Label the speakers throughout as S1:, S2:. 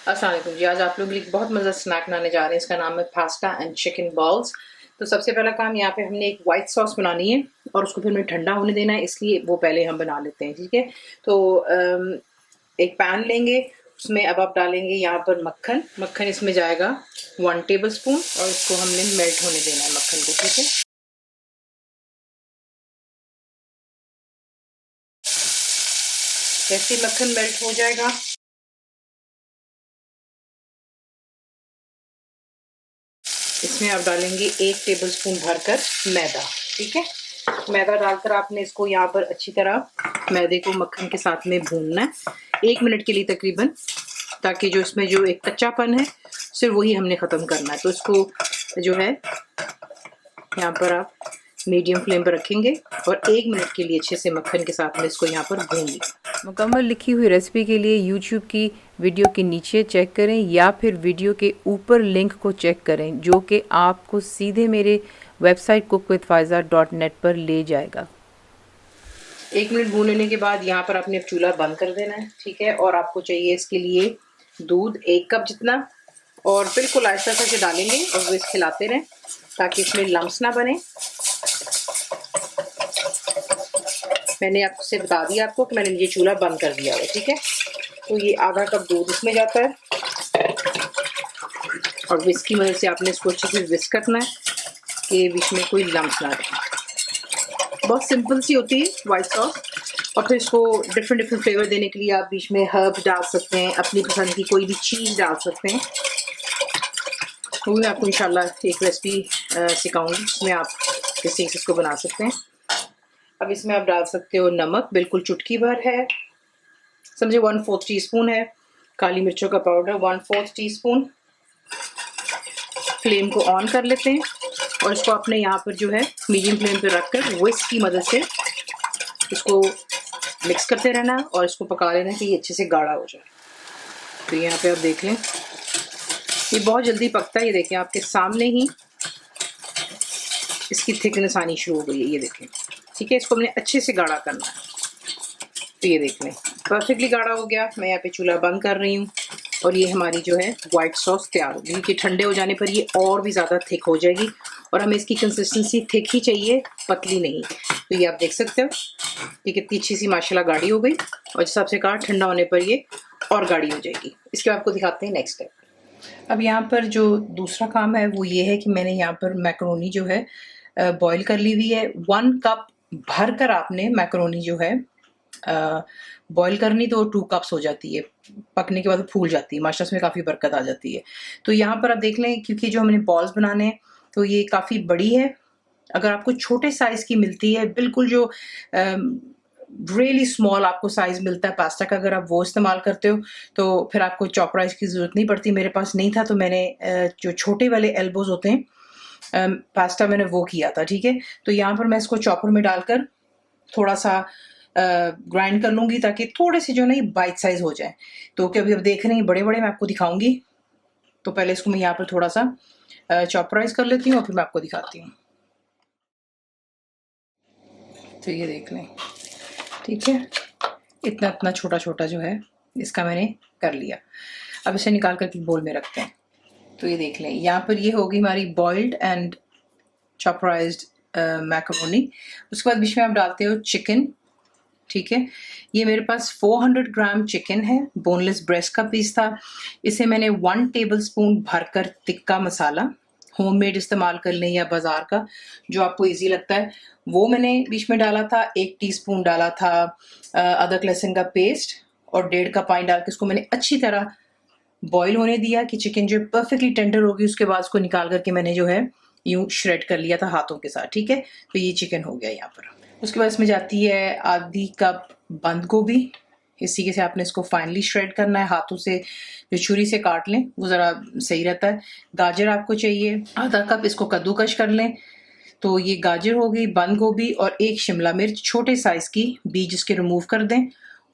S1: अस्सलाम वालेकुम जी। आज आप लोग के लिए बहुत मज़ेदार स्नैक बनाने जा रहे हैं। इसका नाम है पास्ता एंड चिकन बॉल्स। तो सबसे पहला काम यहाँ पे हमने एक वाइट सॉस बनानी है और उसको फिर हमें ठंडा होने देना है, इसलिए वो पहले हम बना लेते हैं, ठीक है। तो एक पैन लेंगे, उसमें अब आप डालेंगे यहाँ पर मक्खन। मक्खन इसमें जाएगा 1 टेबल स्पून और इसको हमने मेल्ट होने देना है मक्खन को, ठीक है। जैसे मक्खन मेल्ट हो जाएगा इसमें आप डालेंगे 1 टेबल स्पून भरकर मैदा, ठीक है। मैदा डालकर आपने इसको यहाँ पर अच्छी तरह मैदे को मक्खन के साथ में भूनना है 1 मिनट के लिए तकरीबन, ताकि जो इसमें जो एक कच्चापन है सिर्फ वही हमने ख़त्म करना है। तो इसको जो है यहाँ पर आप मीडियम फ्लेम पर रखेंगे और 1 मिनट के लिए अच्छे से मक्खन के साथ में इसको यहाँ पर भून लें।
S2: मुकम्मल लिखी हुई रेसिपी के लिए यूट्यूब की वीडियो के नीचे चेक करें या फिर वीडियो के ऊपर लिंक को चेक करें, जो कि आपको सीधे मेरे वेबसाइट cookWithFaiza.net पर ले जाएगा।
S1: 1 मिनट भून लेने के बाद यहाँ पर आपने चूल्हा बंद कर देना है, ठीक है। और आपको चाहिए इसके लिए दूध 1 कप जितना, और बिल्कुल आहिस्ता से डालेंगे और विस्क खिलाते रहें ताकि इसमें लम्स ना बने। मैंने आपसे बता दिया आपको कि मैंने ये चूल्हा बंद कर दिया है, ठीक है। तो ये आधा कप दूध इसमें जाता है और विस्क की मदद से आपने इसको अच्छे से विस्क करना है कि बीच में कोई लम्स ना रहे। बहुत सिंपल सी होती है वाइट सॉस। और फिर इसको डिफरेंट फ्लेवर देने के लिए आप बीच में हर्ब डाल सकते हैं, अपनी पसंद की कोई भी चीज़ डाल सकते हैं। वो मैं आपको इंशाल्लाह एक रेसिपी सिखाऊंगी जिसमें आप किस तरीके से इसको बना सकते हैं। अब इसमें आप डाल सकते हो नमक, बिल्कुल चुटकी भर है, समझे 1/4 टीस्पून है। काली मिर्चों का पाउडर 1/4 टीस्पून। फ्लेम को ऑन कर लेते हैं और इसको अपने यहाँ पर जो है मीडियम फ्लेम पे रखकर विस्क की मदद से इसको मिक्स करते रहना और इसको पका लेना कि ये अच्छे से गाढ़ा हो जाए। तो यहाँ पे आप देख लें ये बहुत जल्दी पकता है। ये देखें आपके सामने ही इसकी थिकनेस आनी शुरू हो गई है, ये देखें, ठीक है। इसको हमने अच्छे से गाढ़ा करना है। तो ये देख लें परफेक्टली गाढ़ा हो गया। मैं यहाँ पे चूल्हा बंद कर रही हूँ और ये हमारी जो है वाइट सॉस तैयार होगी, क्योंकि ठंडे हो जाने पर ये और भी ज़्यादा थिक हो जाएगी और हमें इसकी कंसिस्टेंसी थिक ही चाहिए, पतली नहीं। तो ये आप देख सकते हो कि कितनी अच्छी सी माशाल्लाह गाढ़ी हो गई और जिस हिसाब से कहा ठंडा होने पर ये और गाढ़ी हो जाएगी। इसके बाद आपको दिखाते हैं नेक्स्ट स्टेप। अब यहाँ पर जो दूसरा काम है वो ये है कि मैंने यहाँ पर मैक्रोनी जो है बॉईल कर ली हुई है। 1 कप भर कर आपने मैक्रोनी जो है बॉईल करनी, तो 2 कप्स हो जाती है। पकने के बाद फूल जाती है माशाल्लाह, इसमें काफ़ी बरकत आ जाती है। तो यहाँ पर आप देख लें, क्योंकि जो हमने बॉल्स बनाने हैं तो ये काफ़ी बड़ी है। अगर आपको छोटे साइज़ की मिलती है, बिल्कुल जो रियली स्मॉल आपको साइज़ मिलता है पास्ता का, अगर आप वो इस्तेमाल करते हो तो फिर आपको चॉपराइज की ज़रूरत नहीं पड़ती। मेरे पास नहीं था तो मैंने जो छोटे वाले एल्बोज होते हैं पास्ता मैंने वो किया था, ठीक है। तो यहाँ पर मैं इसको चॉपर में डालकर थोड़ा सा ग्राइंड कर लूँगी ताकि थोड़े से जो है ना ये बाइट साइज़ हो जाए। तो कि अभी अब देख रहे हैं बड़े बड़े मैं आपको दिखाऊंगी, तो पहले इसको मैं यहाँ पर थोड़ा सा चॉपराइज कर लेती हूँ और फिर मैं आपको दिखाती हूँ। तो ये देख लें, ठीक है, इतना इतना छोटा छोटा जो है इसका मैंने कर लिया। अब इसे निकाल कर बोल में रखते हैं। तो ये देख लें यहाँ पर ये होगी हमारी बॉइल्ड एंड चॉपराइज्ड मैक्रोनी। उसके बाद बीच में आप डालते हो चिकन, ठीक है। ये मेरे पास 400 ग्राम चिकन है, बोनलेस ब्रेस्ट का पीस था। इसे मैंने 1 टेबल स्पून भरकर तिक्का मसाला होममेड इस्तेमाल कर लें या बाज़ार का, जो आपको इजी लगता है, वो मैंने बीच में डाला था। 1 टीस्पून डाला था अदरक लहसुन का पेस्ट और 1.5 कप पानी डाल के इसको मैंने अच्छी तरह बॉईल होने दिया कि चिकन जो परफेक्टली टेंडर होगी। उसके बाद उसको निकाल करके मैंने जो है यूँ श्रेड कर लिया था हाथों के साथ, ठीक है। तो ये चिकन हो गया यहाँ पर। उसके बाद इसमें जाती है आधी कप बंद गोभी। इस तरीके से आपने इसको फाइनली श्रेड करना है, हाथों से जो छुरी से काट लें वो ज़रा सही रहता है। गाजर आपको चाहिए आधा कप, इसको कद्दूकश कर लें। तो ये गाजर हो गई, बंद गोभी और 1 शिमला मिर्च छोटे साइज़ की, बीज इसके रिमूव कर दें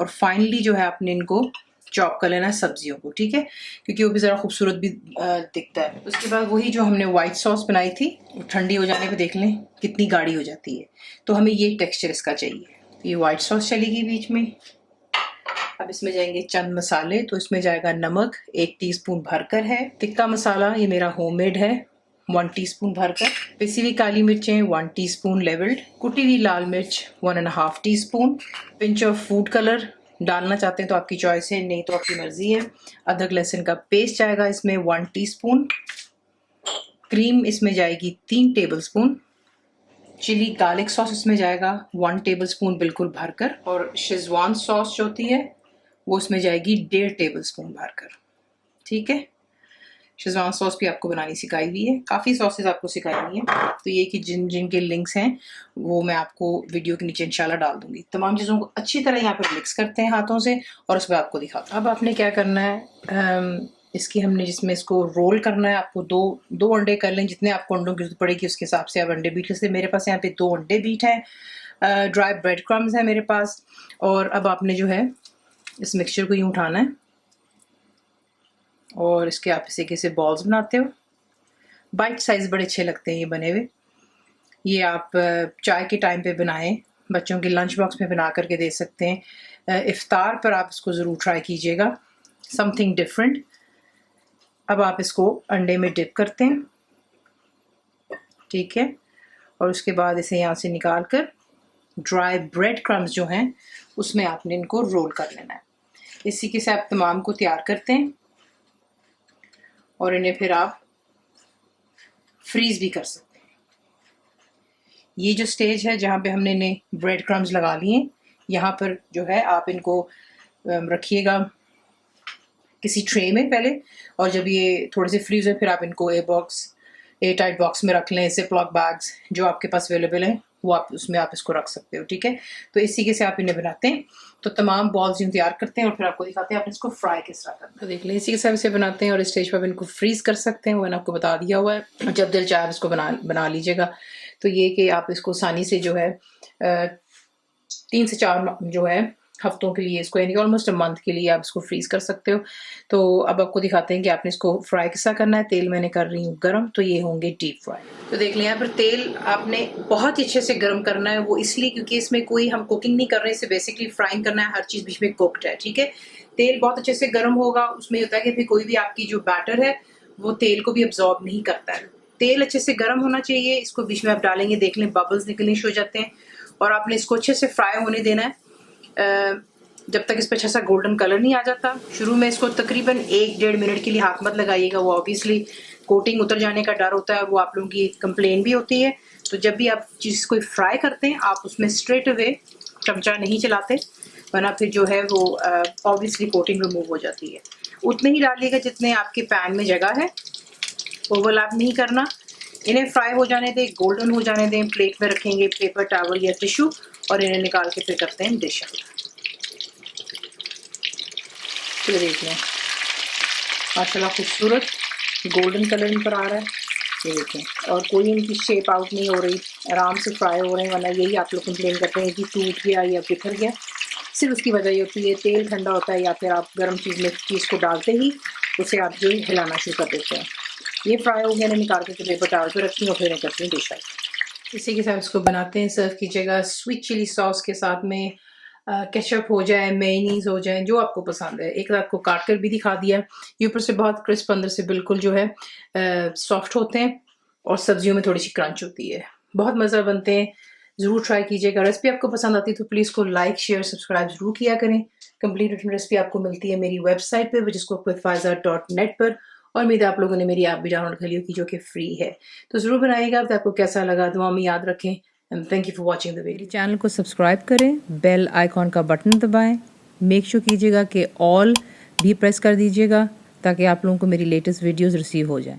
S1: और फाइनली जो है आपने इनको चॉप कर लेना है सब्जियों को, ठीक है, क्योंकि वो भी ज़रा खूबसूरत भी दिखता है। उसके बाद वही जो हमने वाइट सॉस बनाई थी ठंडी हो जाने पे देख लें कितनी गाढ़ी हो जाती है। तो हमें ये टेक्सचर इसका चाहिए। तो ये वाइट सॉस चलेगी बीच में। अब इसमें जाएंगे चंद मसाले। तो इसमें जाएगा नमक 1 टीस्पून भरकर है। टिक्का मसाला ये मेरा होममेड है 1 टीस्पून भरकर। पिसी हुई काली मिर्चें 1 टीस्पून लेवल्ड। कुटी हुई लाल मिर्च 1.5 teaspoon. Pinch of food colour डालना चाहते हैं तो आपकी चॉइस है, नहीं तो आपकी मर्जी है। अदरक लहसुन का पेस्ट जाएगा इसमें 1 टीस्पून। क्रीम इसमें जाएगी 3 टेबलस्पून। चिली गार्लिक सॉस इसमें जाएगा 1 टेबलस्पून बिल्कुल भरकर। और शेजवान सॉस जो होती है वो इसमें जाएगी 1.5 टेबलस्पून भरकर। ठीक है, शेजवान सॉस भी आपको बनानी सिखाई हुई है, काफ़ी सॉसेस आपको सिखाई हुई हैं। तो ये कि जिन जिन के लिंक्स हैं वो मैं आपको वीडियो के नीचे इंशाल्लाह डाल दूंगी। तमाम चीज़ों को अच्छी तरह यहाँ पर मिक्स करते हैं हाथों से और उसमें आपको दिखाता हूँ। अब आपने क्या करना है, इसकी हमने जिसमें इसको रोल करना है, आपको दो अंडे कर लें, जितने आपको अंडों की जरूरत पड़ेगी उसके हिसाब से आप अंडे बीट कर सकते। मेरे पास यहाँ पे 2 अंडे बीट हैं, ड्राई ब्रेड क्रम्स है मेरे पास। और अब आपने जो है इस मिक्सचर को यूँ उठाना है और इसके आप इसे कैसे बॉल्स बनाते हो। बाइट साइज बड़े अच्छे लगते हैं ये बने हुए। ये आप चाय के टाइम पे बनाएं, बच्चों के लंच बॉक्स में बना करके दे सकते हैं। इफ्तार पर आप इसको ज़रूर ट्राई कीजिएगा, समथिंग डिफरेंट। अब आप इसको अंडे में डिप करते हैं, ठीक है, और उसके बाद इसे यहाँ से निकाल कर ड्राई ब्रेड क्रम्स जो हैं उसमें आपने इनको रोल कर लेना है। इसी के साथ आप तमाम को तैयार करते हैं और इन्हें फिर आप फ्रीज भी कर सकते हैं। ये जो स्टेज है जहाँ पे हमने इन्हें ब्रेड क्रम्स लगा लिए, यहाँ पर जो है आप इनको रखिएगा किसी ट्रे में पहले, और जब ये थोड़े से फ्रीज हो फिर आप इनको ए टाइट बॉक्स में रख लें। जिपलॉक बैग्स जो आपके पास अवेलेबल हैं वो आप उसमें आप इसको रख सकते हो। ठीक है, तो इसी के से आप इन्हें बनाते हैं। तो तमाम बॉल्स यूँ तैयार करते हैं और फिर आपको दिखाते हैं आपने इसको फ्राई किस तरह करना है। तो देख लें, इसी के साथ इसे बनाते हैं और इस स्टेज पर आप इनको फ्रीज कर सकते हैं, वो मैंने आपको बता दिया हुआ है। जब दिल चाहे आप इसको बना लीजिएगा। तो ये कि आप इसको आसानी से जो है 3 से 4 जो है हफ्तों के लिए, इसको यानी ऑलमोस्ट अ मंथ के लिए आप इसको फ्रीज कर सकते हो। तो अब आपको दिखाते हैं कि आपने इसको फ्राई किसा करना है। तेल मैंने कर रही हूँ गर्म, तो ये होंगे डीप फ्राई। तो देख लें यहाँ पर तेल आपने बहुत ही अच्छे से गर्म करना है, वो इसलिए क्योंकि इसमें कोई हम कुकिंग नहीं कर रहे हैं, इसे बेसिकली फ्राइंग करना है, हर चीज़ बीच में कुक्ड है। ठीक है, तेल बहुत अच्छे से गर्म होगा, उसमें होता है कि फिर कोई भी आपकी जो बैटर है वो तेल को भी अब्जॉर्ब नहीं करता है। तेल अच्छे से गर्म होना चाहिए। इसको बीच में आप डालेंगे, देख लें बबल्स निकलने शुरू हो जाते हैं और आपने इसको अच्छे से फ्राई होने देना है जब तक इस पर अच्छा सा गोल्डन कलर नहीं आ जाता। शुरू में इसको तकरीबन 1-1.5 मिनट के लिए हाथ मत लगाइएगा, वो ऑब्वियसली कोटिंग उतर जाने का डर होता है, वो आप लोगों की कंप्लेन भी होती है। तो जब भी आप चीज़ को फ्राई करते हैं आप उसमें स्ट्रेट अवे चमचा नहीं चलाते, वरना फिर जो है वो ऑब्वियसली कोटिंग रिमूव हो जाती है। उतने ही डालिएगा जितने आपके पैन में जगह है, ओवरलैप नहीं करना। इन्हें फ्राई हो जाने दें, गोल्डन हो जाने दें। प्लेट में रखेंगे पेपर टॉवल या टिश्यू और इन्हें निकाल के फिर करते हैं डिश आउट। तो देख लें माशाल्लाह खूबसूरत गोल्डन कलर इन पर आ रहा है, ये देखें, और कोई इनकी शेप आउट नहीं हो रही, आराम से फ्राई हो रहे हैं। वरना यही आप लोग कंप्लेन करते हैं कि टूट गया या बिखर गया, सिर्फ उसकी वजह ये होती है तेल ठंडा होता है या फिर आप गर्म चीज़ को डालते ही उसे आप जो हिलाना शुरू कर देते हैं। ये फ्राई हो गया, ने निकाल के पेपर टॉवल पे रखती हूँ और फिर करती हूँ डिश आउट। इसी के साथ इसको बनाते हैं, सर्व कीजिएगा स्वीट चिली सॉस के साथ में। केचप हो जाए, मेयोनीज हो जाए, जो आपको पसंद है। एक आपको काट कर भी दिखा दिया। ये ऊपर से बहुत क्रिस्प, अंदर से बिल्कुल जो है सॉफ्ट होते हैं और सब्जियों में थोड़ी सी क्रंच होती है, बहुत मज़ा बनते हैं। ज़रूर ट्राई कीजिएगा। रेसिपी आपको पसंद आती है तो प्लीज़ को लाइक शेयर सब्सक्राइब ज़रूर किया करें। कंप्लीट रिटन रेसिपी आपको मिलती है मेरी वेबसाइट पर, जिसको cookWithFaiza.net पर, और उम्मीद है आप लोगों ने मेरी ऐप भी डाउनलोड कर ली होगी जो कि फ्री है। तो ज़रूर बनाइएगा। तो आपको कैसा लगा दुआ में याद रखें। And thank you for watching the video.
S2: मेरे चैनल को सब्सक्राइब करें, बेल आइकॉन का बटन दबाएं, मेक श्योर कीजिएगा कि ऑल भी प्रेस कर दीजिएगा ताकि आप लोगों को मेरी लेटेस्ट वीडियोस रिसीव हो जाएं।